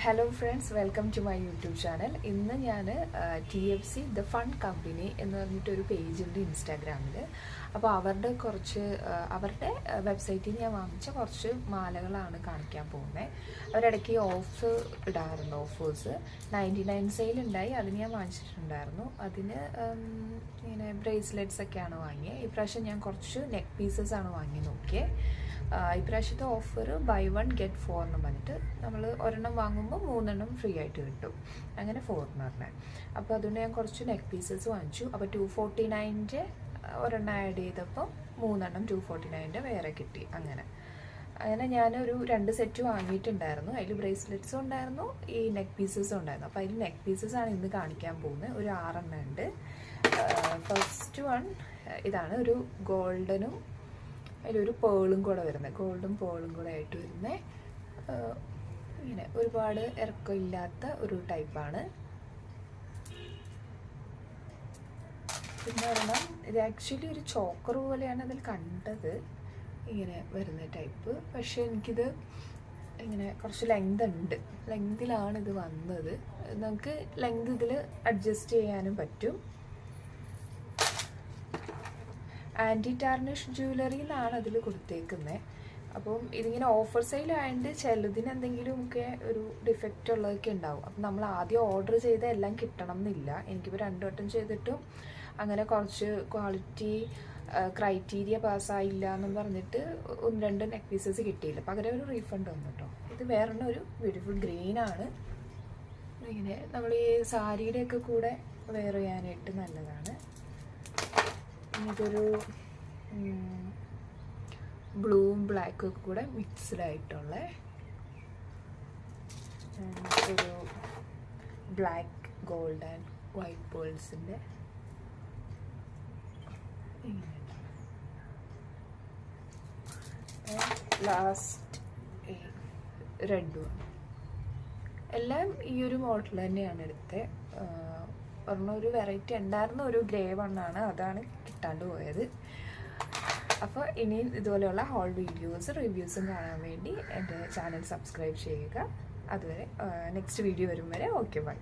Hello friends, welcome to my YouTube channel. ഇന്ന് ഞാൻ TFC the fun company എന്ന് പറഞ്ഞിട്ടൊരു പേജുണ്ട് ഇൻസ്റ്റാഗ്രാമിൽ. അപ്പോൾ അവരുടെ വെബ്സൈറ്റിൽ ഞാൻ വാങ്ങിച്ച കുറച്ച് മാലകളാണ് കാണിക്കാൻ പോകുന്നത്. അവരിടയ്ക്ക് ഓഫ് ഇടാറുണ്ട്, ഓഫേഴ്സ് 99 സെയിൽ ഉണ്ടായി, അതിന് ഞാൻ വാങ്ങിച്ചിട്ടുണ്ടായിരുന്നു. അതിന് ഇങ്ങനെ ബ്രേസ്ലെറ്റ്സ് ഒക്കെയാണ് വാങ്ങിയത്. ഇപ്രാവശ്യം ഞാൻ കുറച്ച് നെക്ക് പീസസ് ആണ് വാങ്ങി നോക്കിയത്. ഇപ്രാവശ്യത്തെ ഓഫർ ബൈ 1 get 4 എന്ന് പറഞ്ഞിട്ട് നമ്മൾ ഒരെണ്ണം വാങ്ങുമ്പോൾ 3 ഫ്രീ ആയിട്ട് കിട്ടും. അങ്ങനെ 4 എന്ന് പറഞ്ഞത്. അപ്പോൾ അതുകൊണ്ട് ഞാൻ കുറച്ച് നെക്ക് പീസസ് വാങ്ങിച്ചു. അപ്പോൾ 249 ഒരെണ്ണം ആഡ് ചെയ്തപ്പോൾ 3 249 വേറെ കിട്ടി. അങ്ങനെ ഞാനൊരു 2 സെറ്റ് വാങ്ങിയിട്ടുണ്ടായിരുന്നു. അതിൽ ബ്രേസ്ലെറ്റ്സും ഉണ്ടായിരുന്നു, ഈ നെക്ക് പീസസും ഉണ്ടായിരുന്നു. അപ്പോൾ അതിൽ നെക്ക് പീസസ് ആണ് ഇന്ന് കാണിക്കാൻ പോകുന്നത്. ഒരു 6 ഉണ്ട്. ഫസ്റ്റ് വൺ ഇതാണ്, ഒരു ഗോൾഡനും അതിലൊരു പേളും കൂടെ വരുന്നത്, ഗോൾഡും പേളും കൂടെ ആയിട്ട് വരുന്നത്. ഇങ്ങനെ ഒരുപാട് ഇറക്കമില്ലാത്ത ഒരു ടൈപ്പാണ്. പിന്നെ ഒരെണ്ണം ഇത് ആക്ച്വലി ഒരു ചോക്കർ പോലെയാണ് അതിൽ കണ്ടത്, ഇങ്ങനെ വരുന്ന ടൈപ്പ്. പക്ഷേ എനിക്കിത് ഇങ്ങനെ കുറച്ച് ലെങ്തിലാണ് ഇത് വന്നത്. നമുക്ക് ലെങ്ത് ഇതിൽ അഡ്ജസ്റ്റ് ചെയ്യാനും പറ്റും. ആൻറ്റി ടാർണിഷ് ജ്വല്ലറി എന്നാണ് അതിൽ കൊടുത്തേക്കുന്നത്. അപ്പം ഇതിങ്ങനെ ഓഫർ സെയിലായതുകൊണ്ട് ചിലതിന് എന്തെങ്കിലുമൊക്കെ ഒരു ഡിഫക്റ്റ് ഉള്ളതൊക്കെ ഉണ്ടാവും. അപ്പം നമ്മൾ ആദ്യം ഓർഡർ ചെയ്ത എല്ലാം കിട്ടണം എന്നില്ല. എനിക്കിപ്പോൾ 2 വട്ടം ചെയ്തിട്ടും അങ്ങനെ കുറച്ച് ക്വാളിറ്റി ക്രൈറ്റീരിയ പാസ്സായില്ല എന്നും പറഞ്ഞിട്ട് 1-2 നെക്ക് പീസസ് കിട്ടിയില്ല. പകരം ഒരു റീഫണ്ട് വന്നു കേട്ടോ. ഇത് വേറൊന്നും ഒരു ബ്യൂട്ടിഫുൾ ഗ്രീനാണ്. ഇങ്ങനെ നമ്മൾ ഈ സാരിയുടെയൊക്കെ കൂടെ വെയർ ചെയ്യാനായിട്ട് നല്ലതാണ്. ഇതൊരു ബ്ലൂവും ബ്ലാക്കും ഒക്കെ കൂടെ മിക്സ്ഡ് ആയിട്ടുള്ള ഒരു ബ്ലാക്ക് ഗോൾഡ് ആൻഡ് വൈറ്റ് പേൾസിൻ്റെ ലാസ്റ്റ് റെഡ്. എല്ലാം ഈ ഒരു മോഡൽ തന്നെയാണ് എടുത്തത്. ഒരെണ്ണം ഒരു വെറൈറ്റി ഉണ്ടായിരുന്ന ഒരു ഗ്രേ വണ്ണാണ്, അതാണ് കിട്ടാണ്ട് പോയത്. അപ്പോൾ ഇനിയും ഇതുപോലെയുള്ള ഹോൾ റിവ്യൂസും കാണാൻ വേണ്ടി എൻ്റെ ചാനൽ സബ്സ്ക്രൈബ് ചെയ്യുക. അതുവരെ നെക്സ്റ്റ് വീഡിയോ വരും വരെ ഓക്കെ, ബൈ.